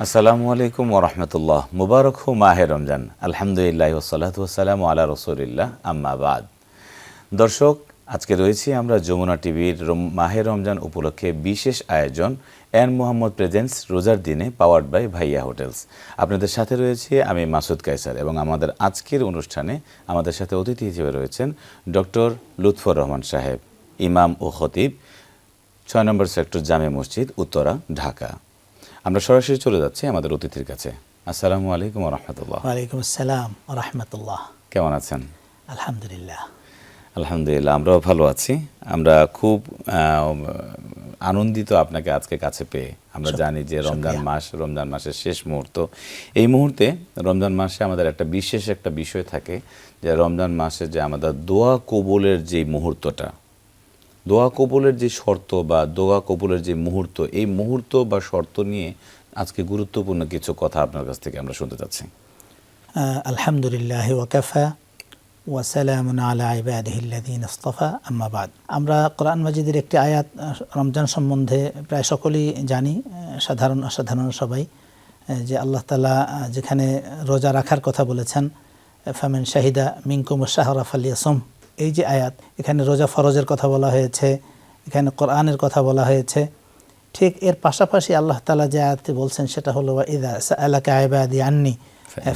আসসালামু আলাইকুম ওরহমতুল্লাহ। মুবারক হো মাহে রমজান। আলহামদুলিল্লাহ ওসসালাতু ওয়াসসালামু আলা রাসূলিল্লাহ, আম্মা বাদ। দর্শক, আজকে রয়েছি আমরা যমুনা টিভির মাহে রমজান উপলক্ষে বিশেষ আয়োজন এন মোহাম্মদ প্রেজেন্টস রোজার দিনে পাওয়ার্ড বাই ভাইয়া হোটেলস। আপনাদের সাথে রয়েছে আমি মাসুদ কায়সার এবং আমাদের আজকের অনুষ্ঠানে আমাদের সাথে অতিথি হিসেবে রয়েছেন ডক্টর লুৎফর রহমান সাহেব, ইমাম ও খতিব, ৬ নম্বর সেক্টর জামে মসজিদ, উত্তরা, ঢাকা। আমরা সরাসরি চলে যাচ্ছি আমাদের অতিথির কাছে। আসসালামু আলাইকুম রহমতুল্লাহ। ওয়ালাইকুম আসসালাম রহমতুল্লাহ। কেমন আছেন? আলহামদুলিল্লাহ। আলহামদুলিল্লাহ, আমরাও ভালো আছি। আমরা খুব আনন্দিত আপনাকে আজকে কাছে পেয়ে। আমরা জানি যে রমজান মাসের শেষ মুহূর্ত। এই মুহূর্তে রমজান মাসে আমাদের একটা বিশেষ একটা বিষয় থাকে যে রমজান মাসে যে আমাদের দোয়া কবুলের যে মুহূর্তটা, দোয়া কবুলের যে শর্ত বা দোয়া কবুলের যে মুহূর্ত, এই মুহূর্ত বা শর্ত নিয়ে আজকে গুরুত্বপূর্ণ কিছু কথা আপনার কাছ থেকে আমরা শুনতে চাচ্ছি। আলহামদুলিল্লাহ ওয়াকাফা ওয়াসালামুন আলা ইবাদিহিল্লাযীনা ইসতাফা, আম্মা বাদ। আমরা কোরআন মাজিদের একটি আয়াত রমজান সম্বন্ধে প্রায় সকলেই জানি, সাধারণ অসাধারণ সবাই, যে আল্লাহ তাআলা যেখানে রোজা রাখার কথা বলেছেন, ফামান শাহিদা মিনকুমুশ শাহরা ফালিয়াসুম, এই যে আয়াত, এখানে রোজা ফরজের কথা বলা হয়েছে, এখানে কোরআনের কথা বলা হয়েছে। ঠিক এর পাশাপাশি আল্লাহ তাআলা যে আয়াতটি বলছেন সেটা হলো ইযা সাআলাকা ইবাদি আন্নি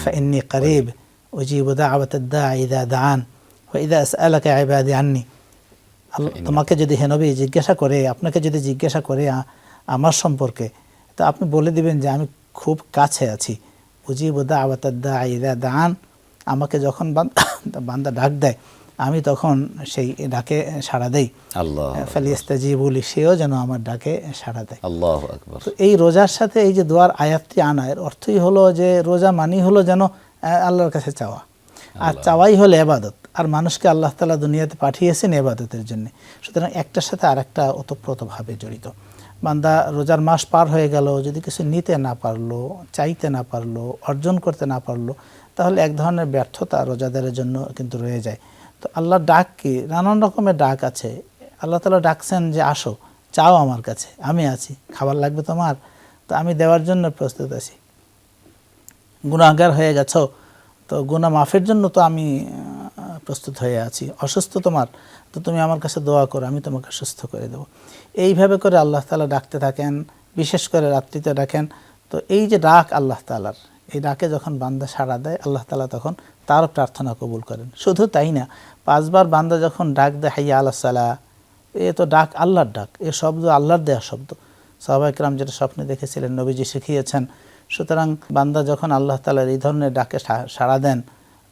ফাইন্নী করিব উজিবু দাওয়াতাদ দাঈ ইযা দাআন ওয়া ইযা সাআলাকা ইবাদি আন্নি। তোমাকে যদি হে নবী জিজ্ঞাসা করে, আপনাকে যদি জিজ্ঞাসা করে আমার সম্পর্কে, তো আপনি বলে দিবেন যে আমি খুব কাছে আছি। উজিবু দাওয়াতাদ দাঈ ইযা দাআন, আমাকে যখন বান্দা ডাক দেয় আমি তখন সেই ডাকে সাড়া দেই। ফালিয়াস্তাজিবু লি, সেও যেন আমার ডাকে সাড়া দেয়। আল্লাহু আকবার। তো এই রোজার সাথে এই যে দোয়ার আয়াতটি আনা, এর অর্থই হলো যে রোজা মানি হলো যেন আল্লাহর কাছে চাওয়া, আর চাওয়াই হলো ইবাদত। আর মানুষকে আল্লাহ তাআলা দুনিয়াতে পাঠিয়েছেন ইবাদতের জন্য। সুতরাং একটার সাথে আরেকটা ওতপ্রোতভাবে জড়িত। বান্দা রোজার মাস পার হয়ে গেল, যদি কিছু নিতে না পারলো, চাইতে না পারলো, অর্জন করতে না পারলো, তাহলে এক ধরনের ব্যর্থতা রোজাদারের জন্য কিন্তু রয়ে যায়। তো আল্লাহর ডাক কি, নানান রকমের ডাক আছে। আল্লাহ তাআলা ডাকছেন যে আসো, চাও আমার কাছে, আমি আছি। খাবার লাগবে তোমার, তো আমি দেওয়ার জন্য প্রস্তুত আছি। গুনাহগার হয়ে গেছো, তো গুনাহ মাফের জন্য তো আমি প্রস্তুত হয়ে আছি। অসুস্থ তোমার, তো তুমি আমার কাছে দোয়া করো, আমি তোমাকে সুস্থ করে দেবো। এইভাবে করে আল্লাহ তাআলা ডাকতে থাকেন, বিশেষ করে রাত্রিতে ডাকেন। তো এই যে ডাক আল্লাহ তাআলার, এই ডাকে যখন বান্দা সাড়া দেয়, আল্লাহ তাআলা তখন তার প্রার্থনা কবুল করেন। শুধু তাই না, 5 বার বান্দা যখন ডাক দেয় হাইয়া আলাস সালাহ, এ তো ডাক আল্লাহর ডাক, এ শব্দ আল্লাহর দেয়া শব্দ। সাহাবায়ে কেরাম যেটা স্বপ্নে দেখেছিলেন, নবীজি শিখিয়েছেন। সুতরাং বান্দা যখন আল্লাহ তাআলার এই ধরনের ডাকে সাড়া দেন,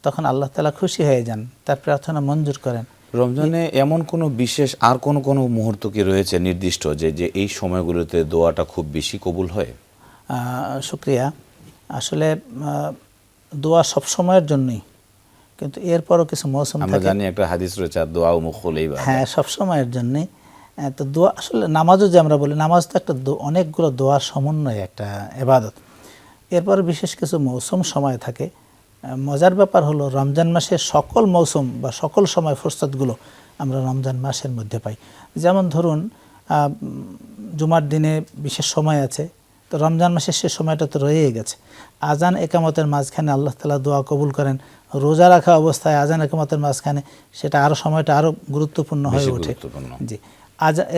তখন আল্লাহ তাআলা খুশি হয়ে যান, তার প্রার্থনা মঞ্জুর করেন। রমজানে এমন কোনো বিশেষ আর কোনো মুহূর্ত কি রয়েছে নির্দিষ্ট যে এই সময়গুলোতে দোয়াটা খুব বেশি কবুল হয়? শুকরিয়া। আসলে দোয়া সব সময়ের জন্যই, কিন্তু এরপরও কিছু মৌসুম আমরা জানি একটা হাদিস রয়েছে, দোয়া মুখুল ইবাদা। হ্যাঁ, সব সময়ের জন্যই। তো দোয়া আসলে নামাজও যে আমরা বলি, নামাজ তো একটা অনেকগুলো দোয়ার সমন্বয় একটা ইবাদত। এরপর বিশেষ কিছু মৌসুম সময় থাকে। মজার ব্যাপার হলো রমজান মাসের সকল মৌসুম বা সকল সময় ফুরসতগুলো আমরা রমজান মাসের মধ্যে পাই। যেমন ধরুন জুমার দিনে বিশেষ সময় আছে, তো রমজান মাসের সে সময়টা তো রয়েই গেছে। আজান একামতের মাঝখানে আল্লাহ তাআলা দোয়া কবুল করেন। রোজা রাখা অবস্থায় আজান একামতের মাঝখানে সেটা আরও সময়টা আরও গুরুত্বপূর্ণ হয়ে ওঠে। জি,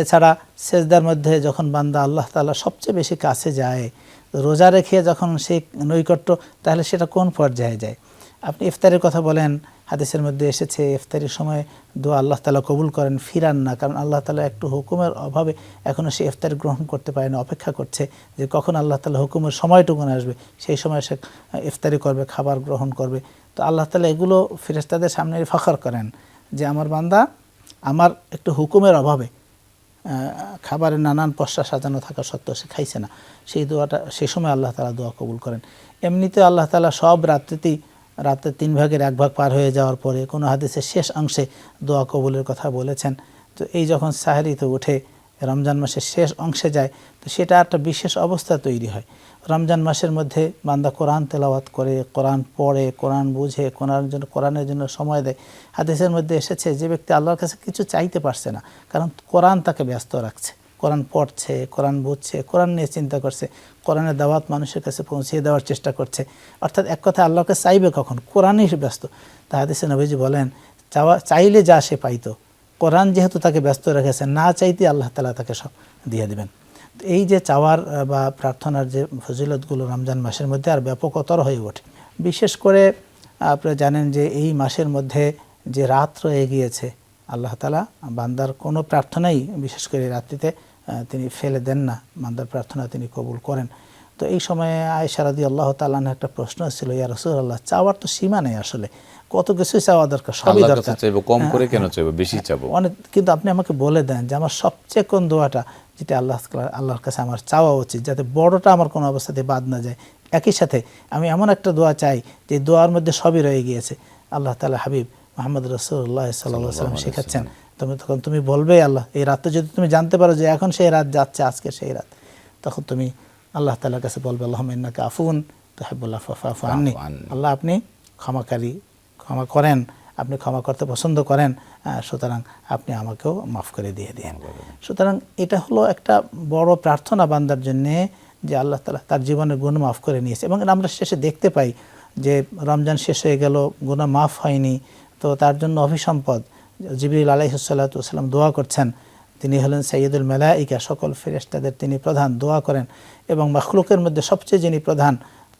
এছাড়া সেজদার মধ্যে যখন বান্দা আল্লাহ তাআলা সবচেয়ে বেশি কাছে যায়, রোজা রেখে যখন সেই নৈকট্য, তাহলে সেটা কোন পর্যায়ে যায়? আপনি ইফতারের কথা বলেন, হাদিসের মধ্যে এসেছে ইফতারের সময় দোয়া আল্লাহ তাআলা কবুল করেন, ফিরান না। কারণ আল্লাহ তাআলা একটু হুকুমের অভাবে এখনও সে ইফতার গ্রহণ করতে পারে না, অপেক্ষা করছে যে কখন আল্লাহ তাআলা হুকুমের সময়টুকুন আসবে, সেই সময় সে ইফতারি করবে, খাবার গ্রহণ করবে। তো আল্লাহ তাআলা এগুলো ফেরেশতাদের সামনে ফখর করেন যে আমার বান্দা আমার একটু হুকুমের অভাবে খাবারের নানান পশরা সাজানো থাকা সত্ত্বেও সে খাইছে না, সেই দোয়াটা সেই সময় আল্লাহ তাআলা দোয়া কবুল করেন। এমনিতে আল্লাহ তাআলা সব রাত্রিতেই, রাতের 3 ভাগের 1 ভাগ পার হয়ে যাওয়ার পরে কোনো হাদিসের শেষ অংশে দোয়া কবুলের কথা বলেছেন। তো এই যখন সাহরিতে উঠে রমজান মাসের শেষ অংশে যায়, তো সেটা একটা বিশেষ অবস্থা তৈরি হয়। রমজান মাসের মধ্যে বান্দা কোরআন তেলাওয়াত করে, কোরআন পড়ে, কোরআন বুঝে, কোরআনের জন্য সময় দেয়। হাদিসের মধ্যে এসেছে যে ব্যক্তি আল্লাহর কাছে কিছু চাইতে পারছে না, কারণ কোরআন তাকে ব্যস্ত রাখছে, কোরআন পড়ছে, কোরআন বুঝছে, কোরআন নিয়ে চিন্তা করছে, কোরআনের দাওয়াত মানুষের কাছে পৌঁছিয়ে দেওয়ার চেষ্টা করছে, অর্থাৎ এক কথা আল্লাহকে চাইবে কখন, কোরআনই ব্যস্ত। তা হাদিসে নবীজি বলেন চাইলে যা সে পাইতো, কোরআন যেহেতু তাকে ব্যস্ত রেখেছে, না চাইতে আল্লাহ তাআলা তাকে সব দিয়ে দিবেন। এই যে চাওয়ার বা প্রার্থনার যে ফজিলতগুলো রমজান মাসের মধ্যে আর ব্যাপকতর হয়ে ওঠে। বিশেষ করে আপনারা জানেন যে এই মাসের মধ্যে যে রাত রয়ে গিয়েছে, আল্লাহ তাআলা বান্দার কোনো প্রার্থনাই বিশেষ করে রাত্রিতে তিনি ফেলে দেন না, বান্দার প্রার্থনা তিনি কবুল করেন। তো এই সময়ে আয়েশা রাদিয়াল্লাহু তাআলা আনহা একটা প্রশ্ন ছিল, ইয়া রাসূলুল্লাহ, চাওয়ার তো সীমা নেই, আসলে কত কিছুই চাওয়া দরকার, সবই দরকার, চাইবো কম করে কেন চাইবো, বেশি চাইবো অনেক। কিন্তু আপনি আমাকে বলে দেন যে আমার সবচেয়ে কোন দোয়াটা যেটা আল্লাহর কাছে আমার চাওয়া উচিত, যাতে বড়টা আমার কোনো অবস্থাতে বাদ না যায়। একই সাথে আমি এমন একটা দোয়া চাই যে দোয়ার মধ্যে সবই রয়ে গিয়েছে। আল্লাহ তাআলা হাবিব মুহাম্মদ রাসূলুল্লাহ সাল্লাল্লাহু আলাইহি ওয়াসাল্লাম শেখাচ্ছেন, তখন তুমি বলবে, আল্লাহ এই রাতটা যদি তুমি জানতে পারো যে এখন সেই রাত যাচ্ছে, আজকে সেই রাত, তখন তুমি আল্লাহ তাআলার কাছে বলবে, আল্লাহুম্মা ইন্নাকা আফুন তুহিব্বুল আফওয়া ফা'ফু আন্নি, আল্লাহ আপনি ক্ষমাকারী, ক্ষমা করেন, আপনি ক্ষমা করতে পছন্দ করেন, সুতরাং আপনি আমাকেও মাফ করে দিয়ে দিন। সুতরাং এটা হলো একটা বড় প্রার্থনা বান্দার জন্যে, যে আল্লাহ তাআলা তার জীবনের গুনাহ মাফ করে নিয়েছে। এবং আমরা শেষে দেখতে পাই যে রমজান শেষ হয়ে গেল, গুনাহ মাফ হয়নি, তো তার জন্য অভিসম্পদ জিবরিল আলাইহিস সালাতু ওয়াস সালাম দোয়া করছেন। তিনি হলেন সাইয়্যিদুল মালায়েকা, সকল ফেরেশতাদের তিনি প্রধান, দোয়া করেন। এবং মাখলুকের মধ্যে সবচেয়ে যিনি প্রধান,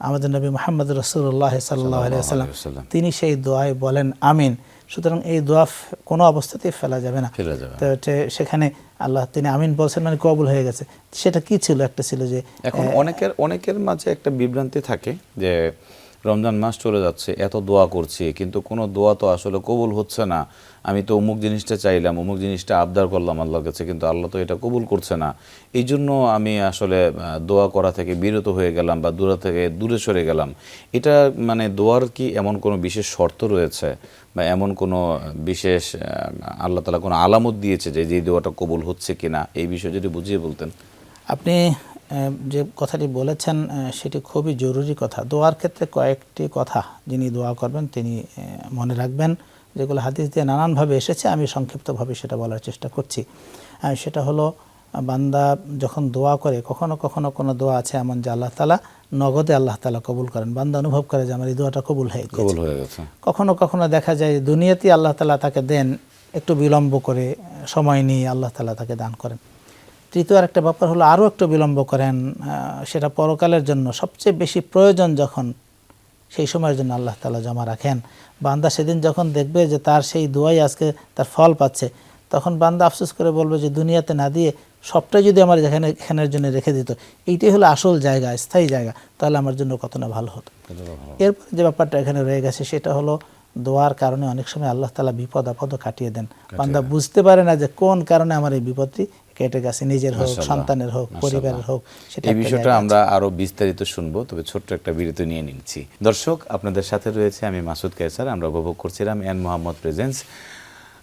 আমাদের নবী মুহাম্মদ রাসূলুল্লাহ সাল্লাল্লাহু আলাইহি ওয়াসাল্লাম, তিনি সেই দোয়ায় বলেন আমিন। সুতরাং এই দোয়া কোনো অবস্থাতেই ফেলা যাবে না। তো সেখানে আল্লাহ তিনি আমিন বলছেন মানে কবুল হয়ে গেছে। সেটা কি ছিল? একটা ছিল যে এখন অনেকের মাঝে একটা বিভ্রান্তি থাকে যে রমজান মাস চলে যাচ্ছে, এত দোয়া করছি, কিন্তু কোনো দোয়া তো আসলে কবুল হচ্ছে না। আমি তো অমুক জিনিসটা চাইলাম, অমুক জিনিসটা আবদার করলাম আল্লাহর কাছে, কিন্তু আল্লাহ তো এটা কবুল করছে না। এই জন্য আমি আসলে দোয়া করা থেকে বিরত হয়ে গেলাম বা দূরে সরে গেলাম। এটা মানে দোয়ার কি এমন কোনো বিশেষ শর্ত রয়েছে বা এমন কোনো বিশেষ আল্লাহ তাআলা কোনো আলামত দিয়েছে যে এই দোয়াটা কবুল হচ্ছে কিনা, এই বিষয়ে যদি বুঝিয়ে বলতেন। আপনি যে কথাটি বলেছেন সেটি খুবই জরুরি কথা। দোয়ার ক্ষেত্রে কয়েকটি কথা যিনি দোয়া করবেন তিনি মনে রাখবেন, যেগুলো হাদিস দিয়ে নানানভাবে এসেছে, আমি সংক্ষিপ্তভাবে সেটা বলার চেষ্টা করছি। সেটা হলো, বান্দা যখন দোয়া করে, কখনো কখনো কোনো দোয়া আছে এমন যে আল্লাহ তাআলা নগদে আল্লাহ তাআলা কবুল করেন, বান্দা অনুভব করে যে আমার এই দোয়াটা কবুল হয়ে গেছে। কখনো কখনো দেখা যায় দুনিয়াতেই আল্লাহ তাআলা তাকে দেন, একটু বিলম্ব করে, সময় নিয়ে আল্লাহ তাআলা তাকে দান করেন। তৃতীয় আরেকটা ব্যাপার হলো, আরও একটু বিলম্ব করেন, সেটা পরকালের জন্য সবচেয়ে বেশি প্রয়োজন যখন, সেই সময়ের জন্য আল্লাহ তাআলা জমা রাখেন। বান্দা সেদিন যখন দেখবে যে তার সেই দোয়াই আজকে তার ফল পাচ্ছে, তখন বান্দা আফসোস করে বলবে যে দুনিয়াতে না দিয়ে সবটাই যদি আমার এখানের জন্য রেখে দিত, এইটাই হলো আসল জায়গা, স্থায়ী জায়গা, তাহলে আমার জন্য কত না ভালো হতো। এরপরে যে ব্যাপারটা এখানে রয়ে গেছে সেটা হলো, দোয়ার কারণে অনেক সময় আল্লাহ তাআলা বিপদ আপদও কাটিয়ে দেন। বান্দা বুঝতে পারে না যে কোন কারণে আমার এই বিপদটি কেটে গেছে, নিজের হোক, সন্তানের হোক, পরিবারের হোক। এই বিষয়টা আমরা আরো বিস্তারিত শুনবো, তবে ছোট্ট একটা বিরতি নিয়ে নিচ্ছি। দর্শক, আপনাদের সাথে রয়েছে আমি মাসুদ কায়সার। আমরা উপভোগ করছিলাম এন মোহাম্মদ প্রেজেন্স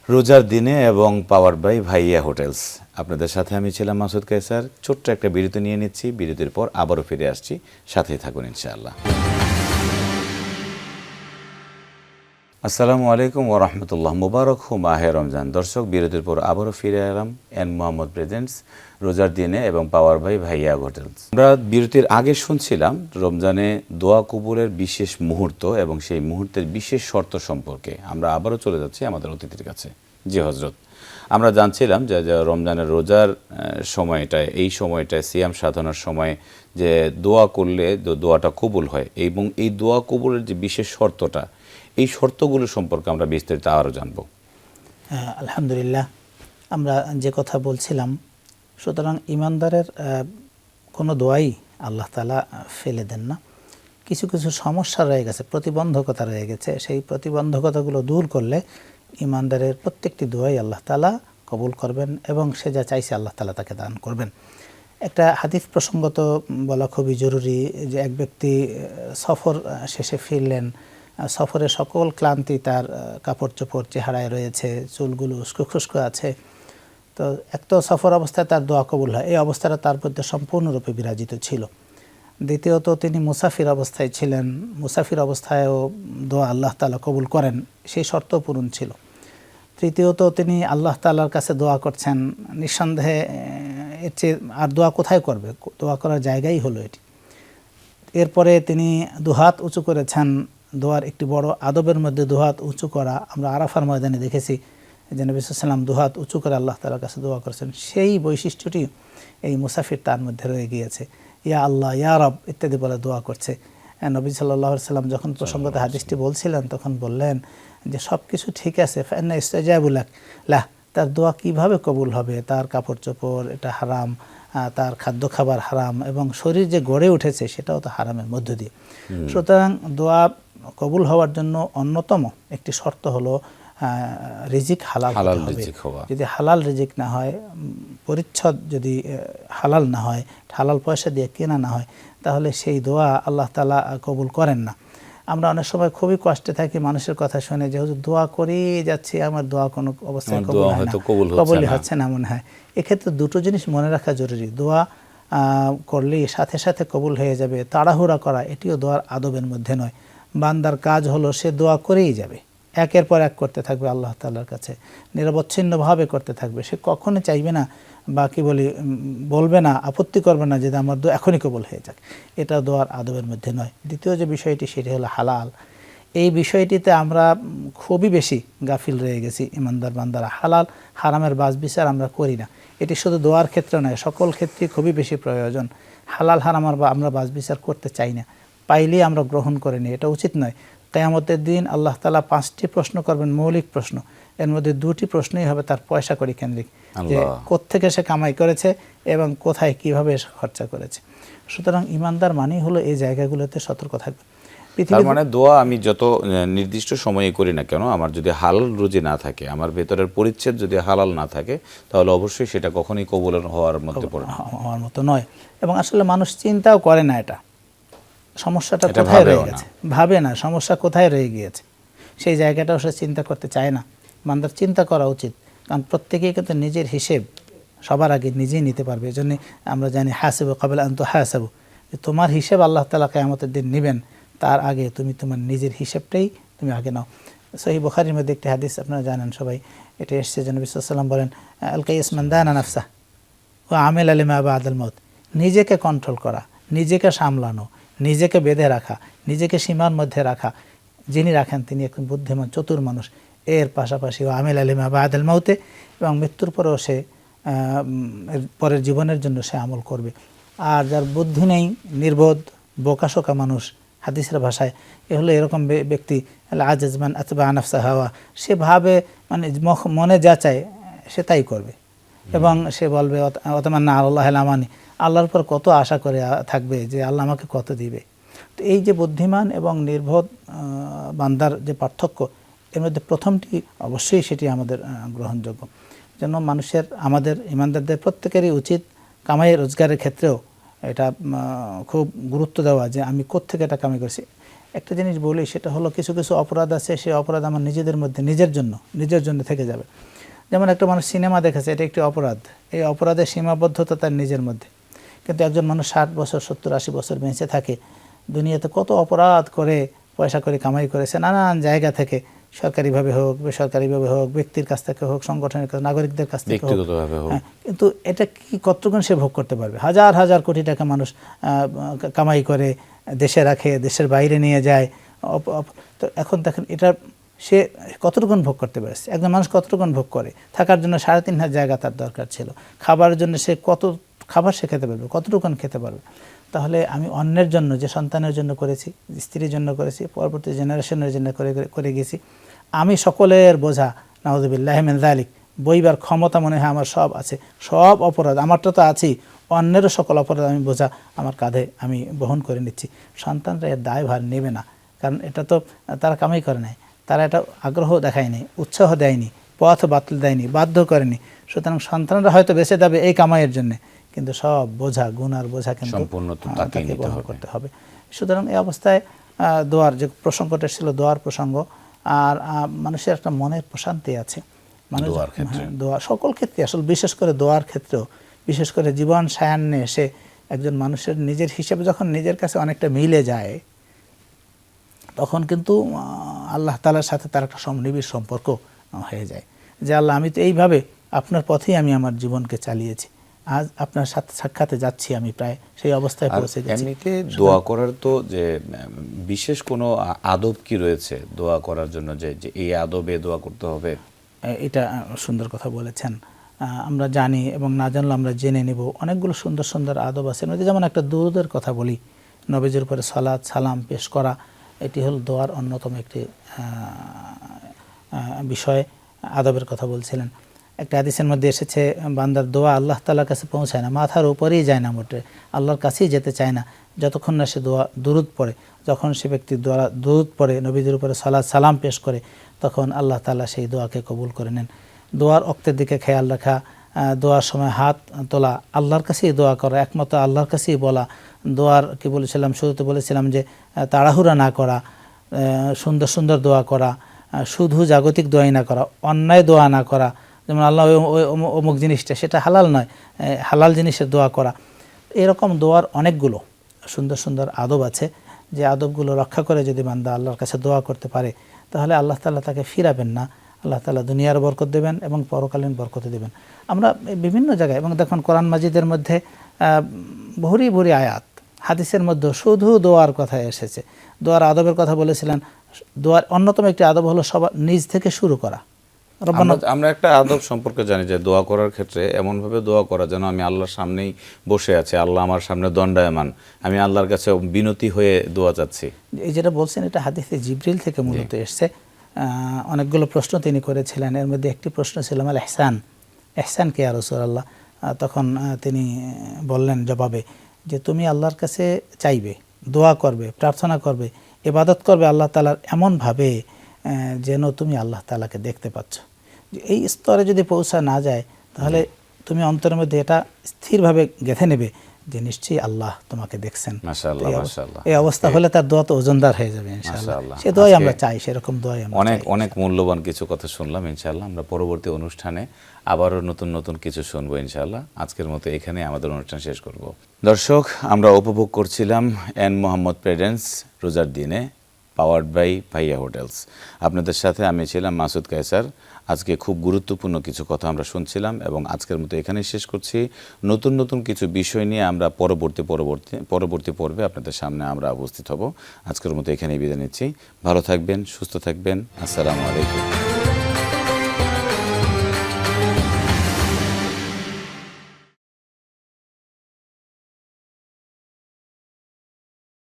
রোজার দিনে এবং পাওয়ার বাই ভাইয়া হোটেলস। আপনাদের সাথে আমি ছিলাম মাসুদ কায়সার। ছোট্ট একটা বিরতি নিয়ে নিচ্ছি, বিরতির পর আবারও ফিরে আসছি, সাথেই থাকুন ইনশাআল্লাহ। আসসালামু আলাইকুম ওয়া রাহমাতুল্লাহ। মুবারক হো মাহে রমজান। দর্শক, বিরতির পর আবারও ফিরে এলাম এন মোহাম্মদ প্রেজেন্টস রোজার দিনে এবং পাওয়ার বাই ভাইয়া হোটেলস। আমরা বিরতির আগে শুনছিলাম রমজানে দোয়া কবুলের বিশেষ মুহূর্ত এবং সেই মুহূর্তের বিশেষ শর্ত সম্পর্কে। আমরা আবারও চলে যাচ্ছি আমাদের অতিথির কাছে। জি হজরত, আমরা জানছিলাম যে রমজানের রোজার সময়টায়, এই সময়টায় সিয়াম সাধনার সময় যে দোয়া করলে দোয়াটা কবুল হয়, এবং এই দোয়া কবুলের যে বিশেষ শর্তটা, এই শর্তগুলো সম্পর্কে আমরা বিস্তারিত আরও জানব। আলহামদুলিল্লাহ, আমরা যে কথা বলছিলাম, সুতরাং ইমানদারের কোনো দোয়াই আল্লাহ তাআলা ফেলে দেন না। কিছু কিছু সমস্যা রয়ে গেছে, প্রতিবন্ধকতা রয়ে গেছে, সেই প্রতিবন্ধকতাগুলো দূর করলে ইমানদারের প্রত্যেকটি দোয়াই আল্লাহ তাআলা কবুল করবেন এবং সে যা চাইছে আল্লাহ তাআলা তাকে দান করবেন। একটা হাদিস প্রসঙ্গত বলা খুবই জরুরি, যে এক ব্যক্তি সফর শেষে ফিরলেন, সফরে সকল ক্লান্তি তার কাপড় চোপড় চেহারায় রয়েছে, চুলগুলো উস্কো খুস্কো আছে। তো এক তো সফর অবস্থায় তার দোয়া কবুল হয়, এই অবস্থাটা তার মধ্যে সম্পূর্ণরূপে বিরাজিত ছিল। দ্বিতীয়ত তিনি মুসাফির অবস্থায় ছিলেন, মুসাফির অবস্থায়ও দোয়া আল্লাহ তাআলা কবুল করেন, সেই শর্ত পূরণ ছিল। তৃতীয়ত তিনি আল্লাহ তাআলার কাছে দোয়া করছেন, নিঃসন্দেহে এর চেয়ে আর দোয়া কোথায় করবে, দোয়া করার জায়গাই হলো এটি। এরপরে তিনি দুহাত উঁচু করেছেন, দোয়ার একটি বড় আদবের মধ্যে দুহাত উঁচু করা। আমরা আরাফার ময়দানে দেখেছি যে নবী সাল্লাল্লাহু আলাইহি ওয়াসাল্লাম দুহাত উঁচু করে আল্লাহ তাআলার কাছে দোয়া করেছেন। সেই বৈশিষ্ট্যটি এই মুসাফির তার মধ্যে রয়ে গিয়েছে, ইয়া আল্লাহ ইয়া রব ইত্যাদি বলে দোয়া করছে। নবী সাল্লাল্লাহু আলাইহি ওয়াসাল্লাম যখন প্রসঙ্গত হাদিসটি বলছিলেন তখন বললেন যে সব কিছু ঠিক আছে, ফাইন্না ইস্তাজাবু লাহ, তার দোয়া কিভাবে কবুল হবে, তার কাপড় চোপড় এটা হারাম, তার খাদ্য খাবার হারাম, এবং শরীর যে গড়ে উঠেছে সেটাও তো হারামের মধ্য দিয়ে। সুতরাং দোয়া কবুল হওয়ার জন্য অন্যতম একটি শর্ত হলো রিজিক হালাল হবে। যদি হালাল রিজিক না হয়, পরিচ্ছদ যদি হালাল না হয়, হালাল পয়সা দিয়ে কেনা না হয়, তাহলে সেই দোয়া আল্লাহ তাআলা কবুল করেন না। আমরা অনেক সময় খুবই কষ্টে থাকি মানুষের কথা শুনে যে হুজুর দোয়া করেই যাচ্ছি, আমার দোয়া কোনো অবস্থায় কবুলই হচ্ছে না মনে হয়। এক্ষেত্রে দুটো জিনিস মনে রাখা জরুরি, দোয়া করলেই সাথে সাথে কবুল হয়ে যাবে, তাড়াহুড়া করা এটিও দোয়ার আদবের মধ্যে নয়। বান্দার কাজ হলো সে দোয়া করেই যাবে, একের পর এক করতে থাকবে আল্লাহ তাআলার কাছে, নিরবচ্ছিন্নভাবে করতে থাকবে। সে কখনো চাইবে না বা কি বলি বলবে না, আপত্তি করবে না যে আমার দোয়া এখনই কবুল হয়ে যাক, এটা দোয়ার আদবের মধ্যে নয়। দ্বিতীয় যে বিষয়টি সেটি হলো হালাল। এই বিষয়টিতে আমরা খুবই বেশি গাফিল রয়ে গেছি ইমানদার বান্দারা। হালাল হারামের বাছ বিচার আমরা করি না। এটি শুধু দোয়ার ক্ষেত্রে নয়, সকল ক্ষেত্রেই খুবই বেশি প্রয়োজন। হালাল হারামার আমরা বাছ বিচার করতে চাই না, পাইলেই আমরা গ্রহণ করে নিই, এটা উচিত নয়। কিয়ামতের দিন আল্লাহ তাআলা 5টি প্রশ্ন করবেন, মৌলিক প্রশ্ন। এর মধ্যে 2টি প্রশ্নই হবে তার পয়সা কড়ি কেন্দ্রিক, যে কোত্থেকে সে কামাই করেছে এবং কোথায় কিভাবে খরচা করেছে। সুতরাং ইমানদার মানেই হলো এই জায়গাগুলোতে সতর্ক থাকবে। তার মানে দোয়া আমি যত নির্দিষ্ট সময়ে করি না কেন, আমার যদি হালাল রুজি না থাকে, আমার ভেতরের পরিচ্ছদ যদি হালাল না থাকে, তাহলে অবশ্যই সেটা কখনোই কবুল হওয়ার মধ্যে পড়ে না, হওয়ার মতো নয়। এবং আসলে মানুষ চিন্তাও করে না এটা সমস্যাটা কোথায় রয়ে গেছে, ভাবে না সমস্যা কোথায় রয়ে গিয়েছে, সেই জায়গাটাও সে চিন্তা করতে চায় না। বান্দার চিন্তা করা উচিত, কারণ প্রত্যেকেই কিন্তু নিজের হিসেব সবার আগে নিজেই নিতে পারবে। এজন্য আমরা জানি হাসিবু ক্বাবলা আন তুহাসাবু, যে তোমার হিসেব আল্লাহ তাআলা কিয়ামতের দিন নেবেন, তার আগে তুমি তোমার নিজের হিসেবটাই তুমি আগে নাও। সহিহ বুখারীর মধ্যে একটি হাদিস আপনারা জানেন সবাই, এটা এসেছে যে নবী সাল্লাল্লাহু আলাইহি ওয়াসাল্লাম বলেন, আল কাইয়িস মান দানা নাফসা ওয়া আমিলা লিমা বা'দাল মাউত, নিজেকে কন্ট্রোল করা, নিজেকে সামলানো, নিজেকে বেঁধে রাখা, নিজেকে সীমার মধ্যে রাখা, যিনি রাখেন তিনি একজন বুদ্ধিমান চতুর মানুষ। এর পাশাপাশি ও আমিল আলিমা বা'দাল মাউতে, এবং মৃত্যুর পরেও সে পরের জীবনের জন্য সে আমল করবে। আর যার বুদ্ধি নেই, নির্বোধ বোকাশোকা মানুষ, হাদিসের ভাষায় এ হলো এরকম ব্যক্তি, আজমান আতবা নাফসা হাওয়া, সে ভাবে মানে মনে যা চায় সে তাই করবে, এবং সে বলবে অতমান্না আল্লাহ আমানি, আল্লাহর উপর কত আশা করে থাকবে যে আল্লাহ আমাকে কত দিবে। তো এই যে বুদ্ধিমান এবং নির্বোধ বান্দার যে পার্থক্য, এর মধ্যে প্রথমটি অবশ্যই সেটি আমাদের গ্রহণযোগ্য। যেন মানুষের, আমাদের ইমানদারদের প্রত্যেকেরই উচিত কামাই রোজগারের ক্ষেত্রেও এটা খুব গুরুত্ব দেওয়া, যে আমি কোত্থেকে এটা কামাই করছি। একটা জিনিস বলি, সেটা হলো কিছু কিছু অপরাধ আছে, সেই অপরাধ আমার নিজেদের মধ্যে নিজের জন্য থেকে যাবে। যেমন একটা মানুষ সিনেমা দেখেছে, এটা একটি অপরাধ, এই অপরাধের সীমাবদ্ধতা তার নিজের মধ্যে। কিন্তু একজন মানুষ 60 বছর 70-80 বছর বেঁচে থাকে, দুনিয়াতে কত অপরাধ করে পয়সা করে কামাই করেছে নানান জায়গা থেকে, সরকারিভাবে হোক, বেসরকারিভাবে হোক, ব্যক্তির কাছ থেকে হোক, সংগঠনের কাছ, নাগরিকদের কাছ থেকে হোক, কিন্তু এটা কি কতক্ষণ সে ভোগ করতে পারবে? হাজার হাজার কোটি টাকা মানুষ কামাই করে দেশে রাখে, দেশের বাইরে নিয়ে যায়। তো এখন দেখেন এটা সে কতটুকুন ভোগ করতে পেরেছে? একজন মানুষ কতটুকুন ভোগ করে? থাকার জন্য 3.5 জায়গা তার দরকার ছিল, খাবারের জন্য সে কত খাবার সে খেতে পারবে, কতটুকুন খেতে পারবে? তাহলে আমি অন্যের জন্য, যে সন্তানের জন্য করেছি, স্ত্রীর জন্য করেছি, পরবর্তী জেনারেশনের জন্য করে গেছি, আমি সকলের বোঝা নাউযুবিল্লাহি মিন যালিক বইবার ক্ষমতা মনে হয় আমার সব আছে, সব অপরাধ আমারটা তো আছেই, অন্যেরও সকল অপরাধ আমি বোঝা আমার কাঁধে আমি বহন করে নিচ্ছি। সন্তানরা এর দায়ভার নেবে না, কারণ এটা তো তারা কামাই করে নাই, তারা এটা আগ্রহ দেখায়নি, উৎসাহ দেয়নি, পথ বাতিল দেয়নি, বাধ্য করেনি। সুতরাং সন্তানরা হয়তো বেঁচে যাবে এই কামাইয়ের জন্যে, কিন্তু সব বোঝা, গুনার বোঝা কিন্তু তাকে বহন করতে হবে। সুতরাং এই অবস্থায় দোয়ার যে প্রসঙ্গটা ছিল, দোয়ার প্রসঙ্গ, আর মানুষের একটা মনের প্রশান্তি আছে দোয়া সকল ক্ষেত্রে, আসলে বিশেষ করে দোয়ার ক্ষেত্রেও, বিশেষ করে জীবন সায়ান্নে এসে একজন মানুষের নিজের হিসেবে যখন নিজের কাছে অনেকটা মিলে যায়, তখন কিন্তু আল্লাহ তাআলার সাথে তার একটা নিবিড় সম্পর্ক হয়ে যায়। যে আল্লাহ আমি তো এইভাবে আপনার পথেই আমি আমার জীবনকে চালিয়েছি, আজ আপনার সাথে সাক্ষাতে যাচ্ছি, আমি প্রায় সেই অবস্থায় আর পৌঁছে গেছি। এমনিতে দোয়া করার তো যে বিশেষ কোনো আদব কি রয়েছে দোয়া করার জন্য, যে যে এই আদবে দোয়া করতে হবে? এটা সুন্দর কথা বলেছেন। আমরা জানি এবং না জানলে আমরা জেনে নেব, অনেকগুলো সুন্দর সুন্দর আদব আছে। এর মধ্যে যেমন একটা দুরূদের কথা বলি, নবীজির উপরে সালাত সালাম পেশ করা, এটি হল দোয়ার অন্যতম একটি বিষয়। আদবের কথা বলছিলেন। একটা হাদিসের মধ্যে এসেছে, বান্দার দোয়া আল্লাহ তাআলার কাছে পৌঁছায় না, মাথার উপরেই যায় না, মোটে আল্লাহর কাছেই যেতে চায় না যতক্ষণ না সে দুরূদ পড়ে। যখন সে ব্যক্তি দুরূদ পড়ে, নবীজির উপরে সালাত সালাম পেশ করে, তখন আল্লাহ তাআলা সেই দোয়াকে কবুল করে নেন। দোয়ার অক্তের দিকে খেয়াল রাখা, দোয়ার সময় হাত তোলা, আল্লাহর কাছেই দোয়া করা, একমাত্র আল্লাহর কাছেই বলা। দোয়ার কি বলেছিলাম, শুরুতে বলেছিলাম যে তাড়াহুড়া না করা, সুন্দর সুন্দর দোয়া করা, শুধু জাগতিক দোয়াই না করা, অন্যায় দোয়া না করা, যেমন আল্লাহ ওই অমুক জিনিসটা, সেটা হালাল নয়, হালাল জিনিসের দোয়া করা। এরকম দোয়ার অনেকগুলো সুন্দর সুন্দর আদব আছে, যে আদবগুলো রক্ষা করে যদি বান্দা আল্লাহর কাছে দোয়া করতে পারে, তাহলে আল্লাহ তাআলা তাকে ফিরাবেন না, আল্লাহ তাআলা দুনিয়ার বরকত দেবেন এবং পরকালীন বরকত দেবেন। আমরা বিভিন্ন জায়গায়, এবং দেখুন কোরআন মাজিদের মধ্যে ভরি ভরি আয়াত, হাদিসের মধ্যে শুধু দোয়ার কথা এসেছে। দোয়ার আদবের কথা বলেছিলেন। দোয়ার অন্যতম একটি আদব হলো সবার নিজ থেকে শুরু করা। আমরা একটা আদব সম্পর্কে জানি যে দোয়া করার ক্ষেত্রে এমনভাবে দোয়া করা যেন আমি আল্লাহর সামনেই বসে আছি, আল্লাহ আমার সামনে দণ্ডায়মান, আমি আল্লাহর কাছে বিনতি হয়ে দোয়া চাচ্ছি। এই যেটা বলছেন, এটা হাদিসে জিবরিল থেকে মূলত এসছে। অনেকগুলো প্রশ্ন তিনি করেছিলেন, এর মধ্যে একটি প্রশ্ন ছিল আল ইহসান, ইহসান কে ইয়া রাসূলুল্লাহ? তখন তিনি বললেন জবাবে যে তুমি আল্লাহর কাছে চাইবে, দোয়া করবে, প্রার্থনা করবে, ইবাদত করবে আল্লাহ তাআলার এমনভাবে যেন তুমি আল্লাহ তাআলাকে দেখতে পাচ্ছ। এই স্তরে যদি পৌঁছা না যায়, তাহলে তুমি অন্তরের মধ্যে এটা স্থিরভাবে গেঁথে নেবে যে নিশ্চয়ই আল্লাহ তোমাকে দেখছেন। মাশাআল্লাহ, মাশাআল্লাহ। এই অবস্থা হলে তার দোয়া তো ওজনদার হয়ে যাবে ইনশাআল্লাহ। সে দোয়াই আমরা চাই, সেরকম দোয়াই আমরা অনেক অনেক মূল্যবান কিছু কথা শুনলাম। ইনশাআল্লাহ আমরা পরবর্তী অনুষ্ঠানে আবারও নতুন নতুন কিছু শুনবো ইনশাআল্লাহ। আজকের মতো এখানে আমাদের অনুষ্ঠান শেষ করব। দর্শক, আমরা উপভোগ করছিলাম এন মোহাম্মদ প্রেজেন্স রোজার দিনে, পাওয়ার্ড বাই ভাইয়া হোটেলস। আপনাদের সাথে আমি ছিলাম মাসুদ কায়সার। আজকে খুব গুরুত্বপূর্ণ কিছু কথা আমরা শুনছিলাম, এবং আজকের মতো এখানেই শেষ করছি। নতুন নতুন কিছু বিষয় নিয়ে আমরা পরবর্তী পর্বে আপনাদের সামনে আমরা উপস্থিত হব। আজকের মতো এখানেই বিদায় নিচ্ছি। ভালো থাকবেন, সুস্থ থাকবেন। আসসালামু আলাইকুম।